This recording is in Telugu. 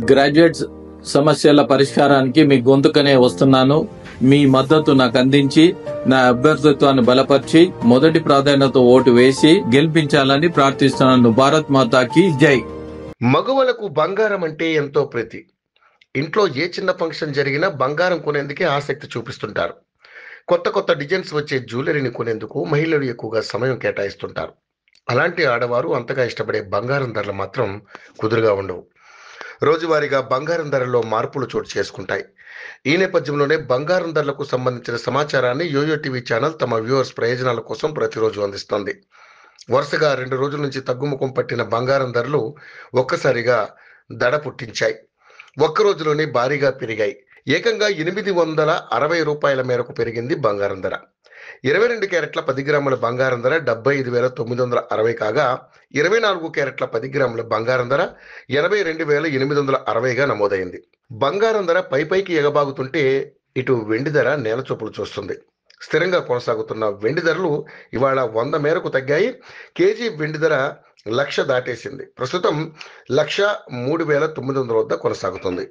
గ్రాడ్యుయేట్స్ సమస్యల పరిష్కారానికి మీ గొంతుకనే వస్తున్నాను. మీ మద్దతు నాకు అందించి నా అభ్యర్థిత్వాన్ని బలపరిచి మొదటి ప్రాధాన్యత ఓటు వేసి గెలిపించాలని ప్రార్థిస్తున్నాను. భారత్ మాతాకి జై. మగవలకు బంగారం అంటే ఎంతో ప్రీతి. ఇంట్లో ఏ చిన్న ఫంక్షన్ జరిగినా బంగారం కొనేందుకే ఆసక్తి చూపిస్తుంటారు. కొత్త కొత్త డిజైన్స్ వచ్చే జ్యువెలరీని కొనేందుకు మహిళలు ఎక్కువగా సమయం కేటాయిస్తుంటారు. అలాంటి ఆడవారు అంతగా ఇష్టపడే బంగారం ధరలు మాత్రం కుదురుగా ఉండవు. రోజువారీగా బంగారం ధరల్లో మార్పులు చోటు చేసుకుంటాయి. ఈ నేపథ్యంలోనే బంగారం ధరలకు సంబంధించిన సమాచారాన్ని యోయో టీవీ ఛానల్ తమ వ్యూవర్స్ ప్రయోజనాల కోసం ప్రతిరోజు అందిస్తోంది. వరుసగా 2 రోజుల నుంచి తగ్గుముఖం పట్టిన బంగారం ధరలు ఒక్కసారిగా దడ పుట్టించాయి. ఒక్క రోజులోనే భారీగా పెరిగాయి. ఏకంగా 860 రూపాయల మేరకు పెరిగింది బంగారం ధర. 22 క్యారెట్ల 10 గ్రాముల బంగారం ధర 75,960 కాగా 24 క్యారెట్ల 10 గ్రాముల బంగారం ధర 82,860గా నమోదైంది. బంగారం ధర పైకి ఎగబాగుతుంటే ఇటు వెండి ధర నేలచూపులు చూస్తుంది. స్థిరంగా కొనసాగుతున్న వెండి ధరలు ఇవాళ 100 మేరకు తగ్గాయి. కేజీ వెండి ధర 1,00,000 దాటేసింది. ప్రస్తుతం 1,03,900 వద్ద కొనసాగుతుంది.